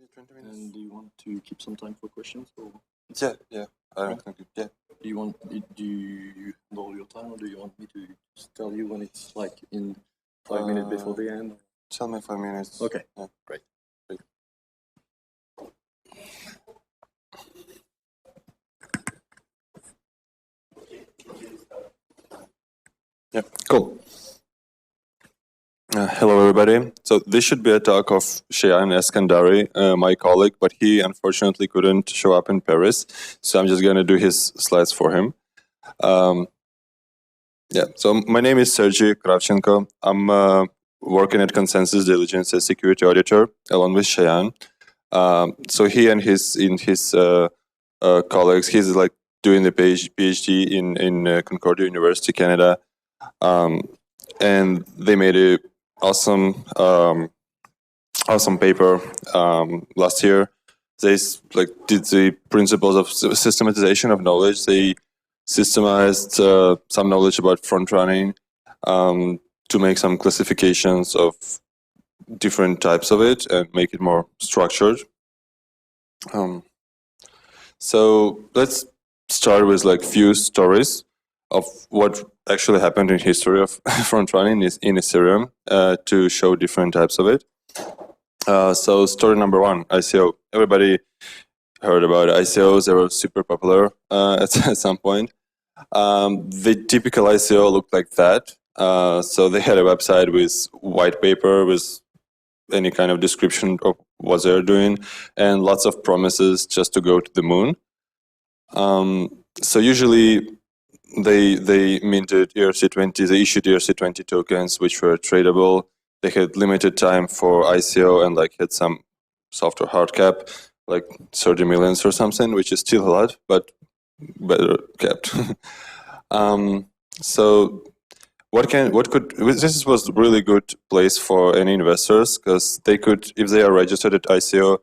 20 minutes. And do you want to keep some time for questions? Or? Yeah. I don't think. Yeah. Do you handle your time, or do you want me to just tell you when it's like in 5 minutes before the end? Tell me 5 minutes. Okay. Yeah. Great. Yeah. Cool. Hello, everybody. So this should be a talk of Shayan Eskandari, my colleague, but he unfortunately couldn't show up in Paris, so I'm just going to do his slides for him. So my name is Sergii Kravchenko. I'm working at Consensus Diligence as security auditor, along with Shayan. So he and his colleagues, he's like doing the PhD in Concordia University, Canada, and they made a awesome paper last year. They did the principles of systematization of knowledge. They systemized some knowledge about front running to make some classifications of different types of it and make it more structured. So let's start with few stories of what actually happened in history of front running in Ethereum to show different types of it. So story number one, ICO. Everybody heard about ICOs. They were super popular at some point. The typical ICO looked like that. So they had a website with white paper with any kind of description of what they're doing and lots of promises just to go to the moon. So usually they minted ERC20, they issued ERC20 tokens which were tradable. They had limited time for ICO and had some soft or hard cap, like 30 millions or something, which is still a lot, but better kept. So this was a really good place for any investors because they could, if they are registered at ICO,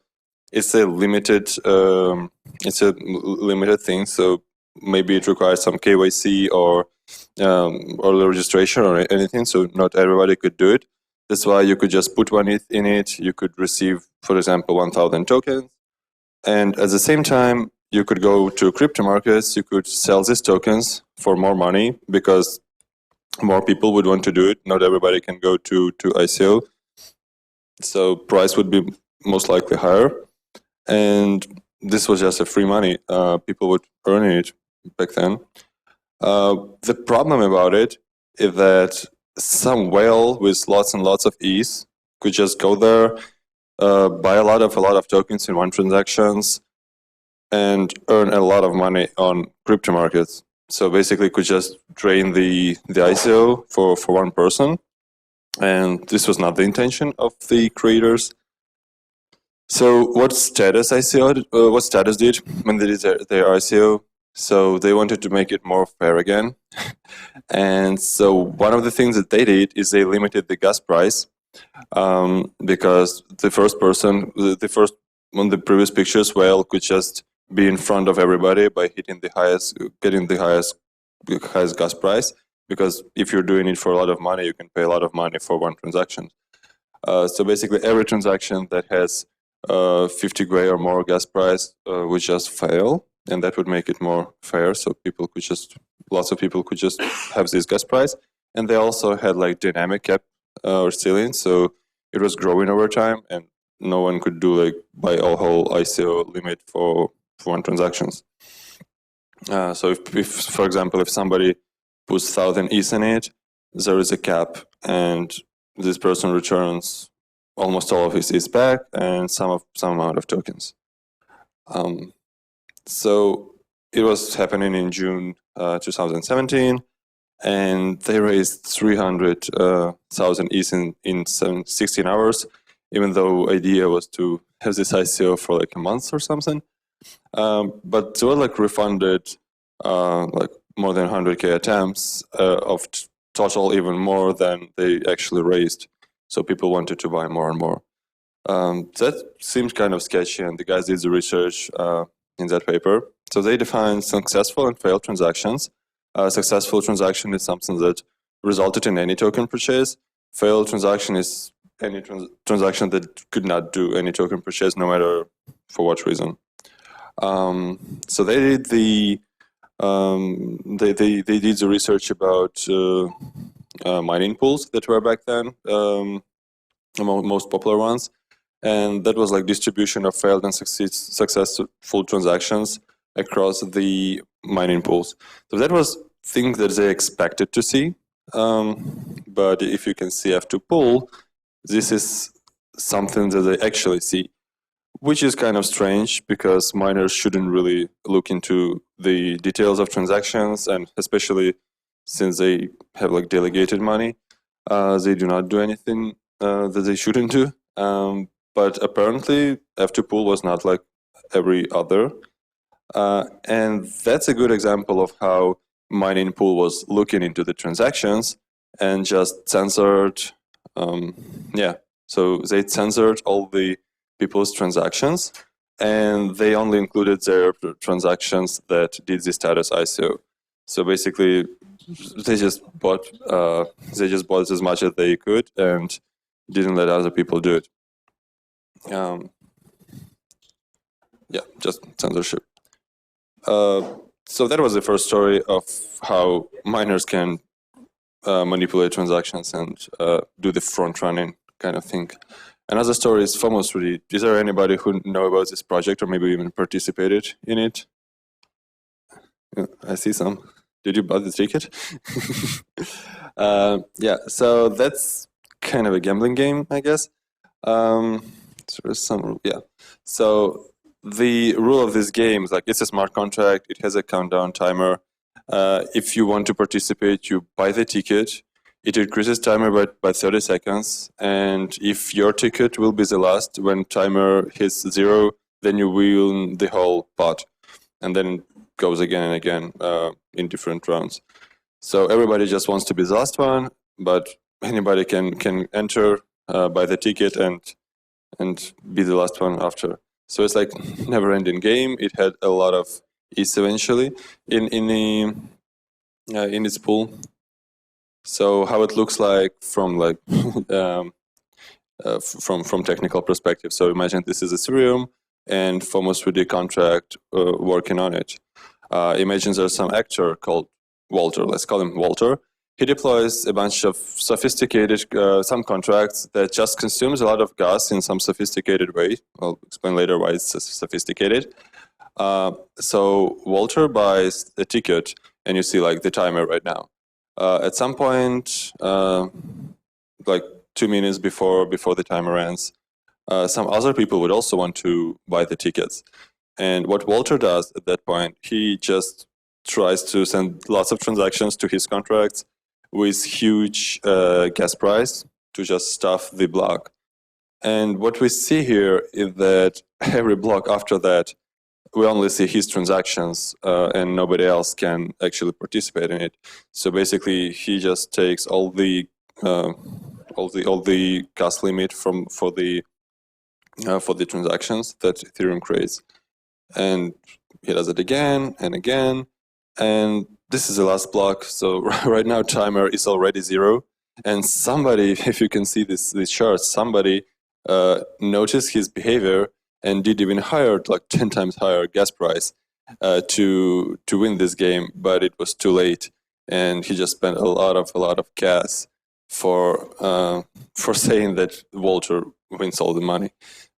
it's a limited thing. So maybe it requires some KYC or registration or anything. So not everybody could do it. That's why you could just put one in it. You could receive, for example, 1,000 tokens. And at the same time, you could go to crypto markets. You could sell these tokens for more money because more people would want to do it. Not everybody can go to ICO. So price would be most likely higher. And this was just a free money. People would earn it back then. The problem about it is that some whale with lots and lots of ETH could just go there, buy a lot of tokens in one transactions, and earn a lot of money on crypto markets. So basically, could just drain the ICO for one person, and this was not the intention of the creators. So what Status did when they did their ICO? So they wanted to make it more fair again. And so one of the things that they did is they limited the gas price because the first on the previous pictures, whale could just be in front of everybody by getting the highest gas price. Because if you're doing it for a lot of money, you can pay a lot of money for one transaction. So basically, every transaction that has 50 gray or more gas price would just fail, and that would make it more fair. So lots of people could just have this gas price, and they also had dynamic cap or ceiling, so it was growing over time, and no one could do buy a whole ICO limit for one transactions. So if for example, if somebody puts 1,000 ETH in it, there is a cap, and this person returns almost all of his ETH back and some amount of tokens. So it was happening in June 2017, and they raised 300,000 ETH in 16 hours, even though idea was to have this ICO for a month or something. But they were refunded more than 100K attempts of total even more than they actually raised. So people wanted to buy more and more. That seemed kind of sketchy, and the guys did the research in that paper. So they defined successful and failed transactions. Successful transaction is something that resulted in any token purchase. Failed transaction is any transaction that could not do any token purchase, no matter for what reason. So they did the they did the research about mining pools that were back then, most popular ones, and that was like distribution of failed and successful transactions across the mining pools. So that was things that they expected to see, but if you can see F2 pool, this is something that they actually see, which is kind of strange because miners shouldn't really look into the details of transactions, and especially since they have like delegated money, they do not do anything that they shouldn't do. But apparently F2 pool was not like every other. And that's a good example of how mining pool was looking into the transactions and just censored, so they censored all the people's transactions, and they only included their transactions that did the status ICO. So basically, they just bought as much as they could and didn't let other people do it. Just censorship. So that was the first story of how miners can manipulate transactions and do the front running kind of thing. Another story is FOMO3D. Is there anybody who know about this project or maybe even participated in it? I see some. Did you buy the ticket? So that's kind of a gambling game, I guess. So there's some, So the rule of this game is like it's a smart contract. It has a countdown timer. If you want to participate, you buy the ticket. It increases timer by 30 seconds. And if your ticket will be the last, when timer hits 0, then you win the whole pot. And then it goes again and again in different rounds. So everybody just wants to be the last one, but anybody can enter, buy the ticket, and be the last one after. So it's like never-ending game. It had a lot of ETH eventually in its pool. So how it looks like from like from technical perspective. So imagine this is Ethereum and FOMO3D contract working on it. Imagine there's some actor called Walter. Let's call him Walter. He deploys a bunch of sophisticated some contracts that just consumes a lot of gas in some sophisticated way. I'll explain later why it's sophisticated. So Walter buys a ticket, and you see like the timer right now. At some point, like 2 minutes before the timer ends, some other people would also want to buy the tickets. And what Walter does at that point, he just tries to send lots of transactions to his contracts with huge gas price to just stuff the block. And what we see here is that every block after that, we only see his transactions and nobody else can actually participate in it. So basically, he just takes all the gas limit for the transactions that Ethereum creates, and he does it again and again. And this is the last block. So right now, timer is already 0. And somebody, if you can see this chart, somebody noticed his behavior and did even higher, like 10 times higher gas price to win this game, but it was too late, and he just spent a lot of gas for saying that Walter wins all the money,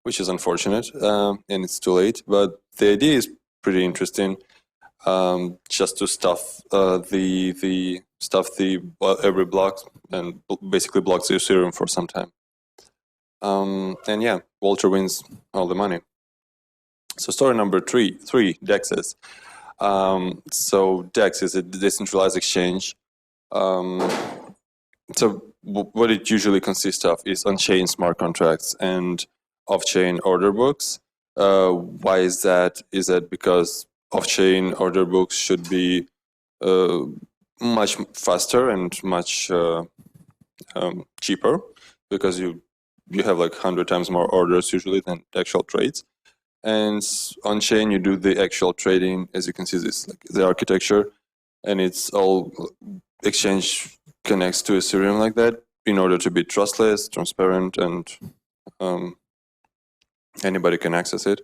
which is unfortunate, and it's too late. But the idea is pretty interesting, just to stuff every block and basically blocks the Ethereum for some time. And yeah, Walter wins all the money. So story number three, DEXs. So DEX is a decentralized exchange. So what it usually consists of is on-chain smart contracts and off-chain order books. Why is that? Is that because off-chain order books should be much faster and much cheaper, because you have like 100 times more orders usually than actual trades. And on chain, you do the actual trading. As you can see, this like the architecture, and it's all exchange connects to Ethereum like that. in order to be trustless, transparent, and anybody can access it.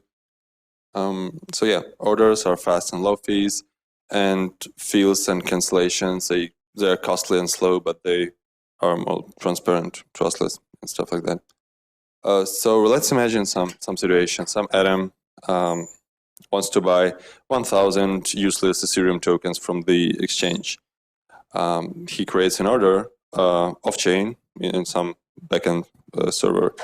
So yeah, orders are fast and low fees, and fields and cancellations, they're costly and slow, but they are more transparent, trustless, and stuff like that. So let's imagine some situation. Some Adam wants to buy 1,000 useless Ethereum tokens from the exchange. He creates an order off-chain in some backend server.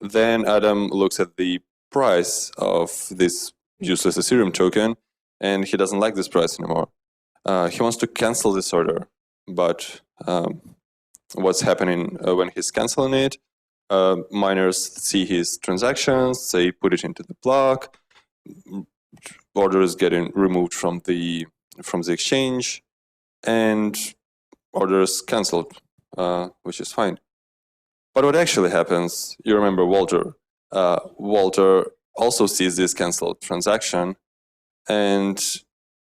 Then Adam looks at the price of this useless Ethereum token, and he doesn't like this price anymore. He wants to cancel this order, but what's happening when he's canceling it? Miners see his transactions, they put it into the block, order is getting removed from the exchange, and order is cancelled, which is fine. But what actually happens, you remember Walter. Walter also sees this cancelled transaction, and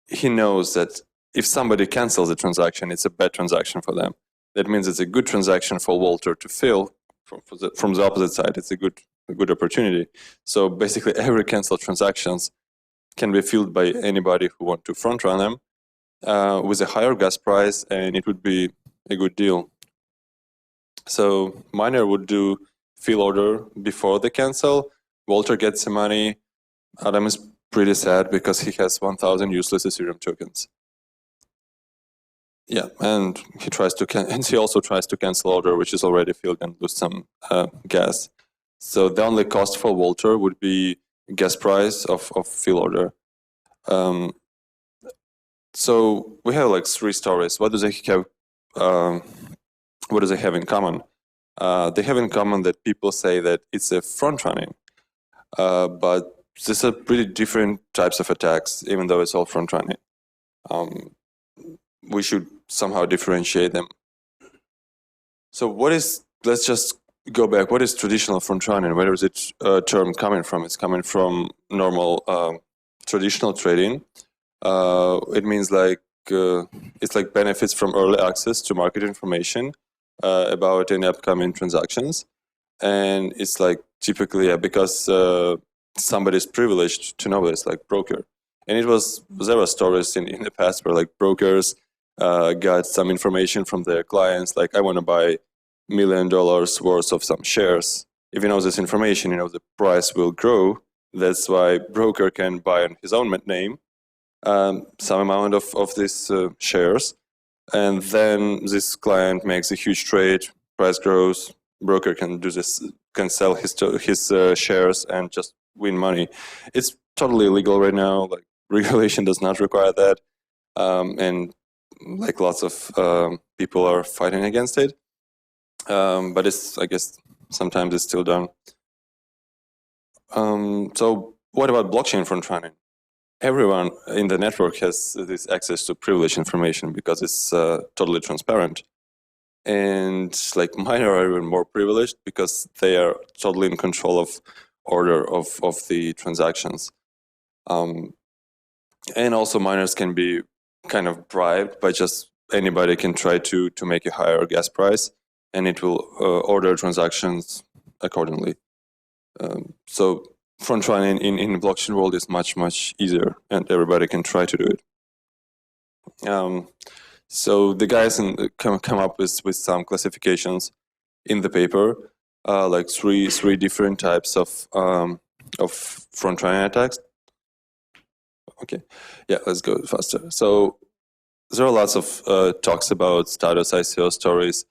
he knows that if somebody cancels a transaction, it's a bad transaction for them. That means it's a good transaction for Walter to fill. From the opposite side, it's a good opportunity. So basically, every cancelled transactions can be filled by anybody who want to front run them with a higher gas price, and it would be a good deal. So miner would do fill order before the cancel. Walter gets the money. Adam is pretty sad because he has 1,000 useless Ethereum tokens. Yeah, and he also tries to cancel order, which is already filled, and lose some gas. So the only cost for Walter would be gas price of fill order. So we have like 3 stories. What do they have? What do they have in common? They have in common that people say that it's a front running, but these are pretty different types of attacks, even though it's all front running. We should somehow differentiate them. So let's just go back. What is traditional front running? Where is it term coming from? It's coming from normal traditional trading. It means like it's like benefits from early access to market information about any upcoming transactions, and it's like typically because somebody is privileged to know this, like broker. And there were stories in the past where like brokers got some information from their clients, like I want to buy $1 million worth of some shares. If you know this information, you know the price will grow. That's why broker can buy on his own name some amount of these shares, and then this client makes a huge trade, price grows, broker can do this, can sell his shares and just win money. It's totally illegal right now. Like regulation does not require that, and like lots of people are fighting against it. But I guess sometimes it's still done. So what about blockchain front running? Everyone in the network has this access to privileged information because it's totally transparent. And like miner are even more privileged because they are totally in control of order of the transactions. And also miners can be kind of bribed by just anybody can try to make a higher gas price, and it will order transactions accordingly. So front running in the blockchain world is much easier, and everybody can try to do it. So the guys come up with some classifications in the paper, like three different types of front running attacks. Okay, yeah, let's go faster. So there are lots of talks about status ICO stories.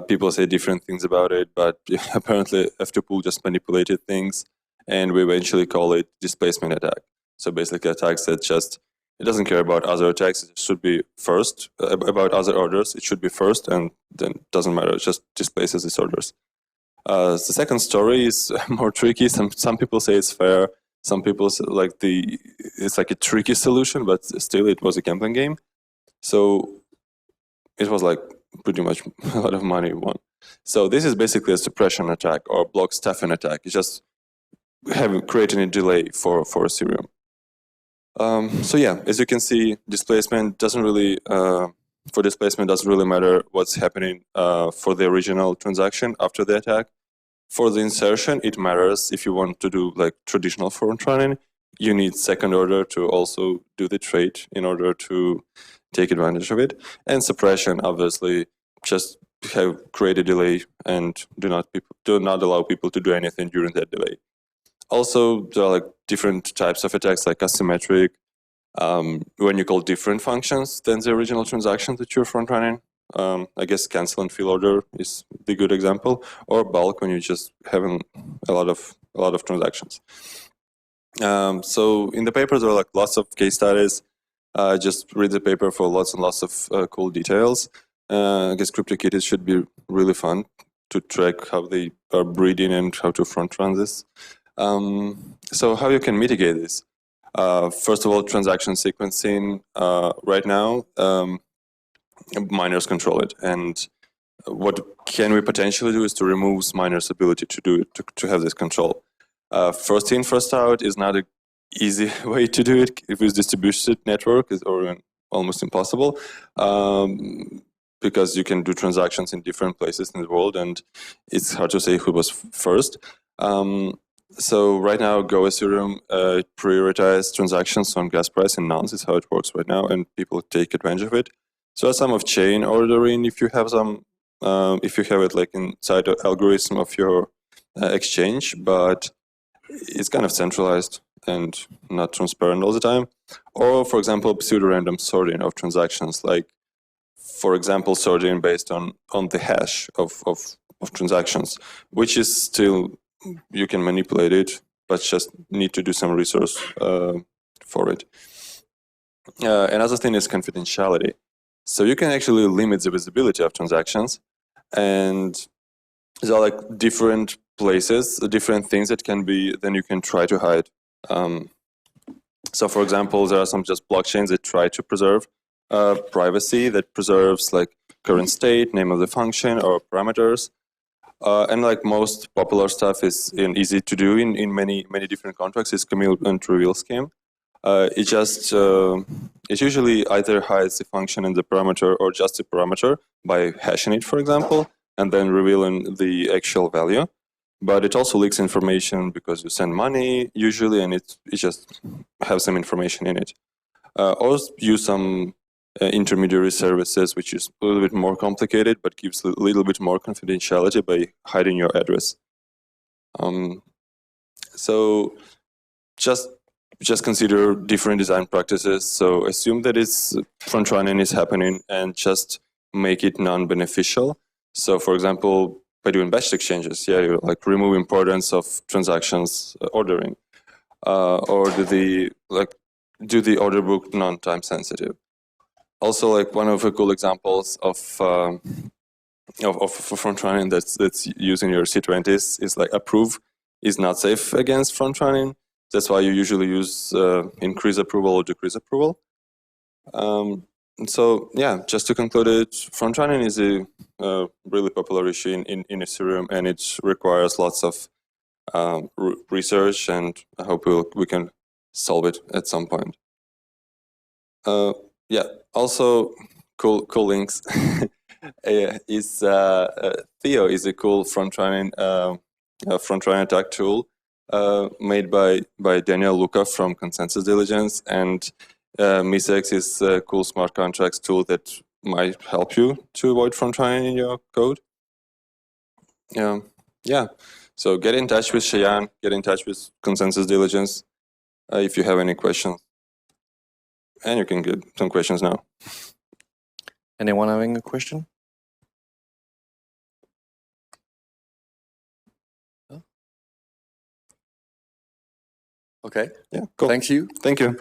People say different things about it, but apparently F2Pool just manipulated things, and we eventually call it displacement attack. So basically attacks that it doesn't care about other attacks, it should be first, about other orders, it should be first, and then it doesn't matter, it just displaces these orders. The second story is more tricky. Some people say it's fair, some people say like it's like a tricky solution, but still it was a gambling game. So it was like pretty much a lot of money won. So this is basically a suppression attack or block stuffing attack. It's just creating a delay for Ethereum. So yeah, as you can see, displacement doesn't really for displacement, doesn't really matter what's happening for the original transaction after the attack. For the insertion, it matters. If you want to do like traditional front running, you need second order to also do the trade in order to take advantage of it. And suppression, obviously, just create a delay and do not allow people to do anything during that delay. Also, there are like different types of attacks, like asymmetric, when you call different functions than the original transaction that you're front running. I guess cancel and fill order is the good example, or bulk when you just having a lot of transactions. So in the paper there are like lots of case studies. Just read the paper for lots and lots of cool details. I guess CryptoKitties should be really fun to track how they are breeding and how to front run this. So how you can mitigate this? First of all, transaction sequencing. Right now, miners control it, and what can we potentially do is to remove miners' ability to do it, to have this control. First in, first out is not an easy way to do it. If it's distributed network, is almost impossible, because you can do transactions in different places in the world, and it's hard to say who was first. So right now, Go Ethereum prioritize transactions on gas price and nonce is how it works right now, and people take advantage of it. So there's some of chain ordering if you have some, if you have it like inside the algorithm of your exchange, but it's kind of centralized and not transparent all the time. Or for example, pseudo-random sorting of transactions, like for example, sorting based on the hash of transactions, which is still, you can manipulate it, but just need to do some resource for it. Another thing is confidentiality. So you can actually limit the visibility of transactions, and there are like different places, different things that can be, then you can try to hide. So for example, there are some just blockchains that try to preserve privacy, that preserves like current state, name of the function, or parameters. And like most popular stuff is easy to do in many different contracts is commute and reveal scheme. It usually either hides the function in the parameter or just the parameter by hashing it, for example, and then revealing the actual value. But it also leaks information because you send money usually, and it just has some information in it. Or use some intermediary services, which is a little bit more complicated, but gives a little bit more confidentiality by hiding your address. So just consider different design practices. So assume that it's front running is happening and just make it non-beneficial. So for example, by doing batch exchanges, you like remove importance of transactions ordering, or do the order book non-time sensitive. Also, like one of the cool examples of front running that's using your C20 is like approve is not safe against front running. That's why you usually use increase approval or decrease approval. So yeah, just to conclude it, front running is a really popular issue in Ethereum, and it requires lots of research, and I hope we can solve it at some point. Yeah, also cool links. Is Theo is a cool front running attack tool made by Daniel Luca from Consensus Diligence, and Misex is a cool smart contracts tool that might help you to avoid front running in your code. Yeah. So get in touch with Cheyenne, get in touch with Consensus Diligence if you have any questions. And you can get some questions now. Anyone having a question? Okay. Yeah, cool. Thank you. Thank you.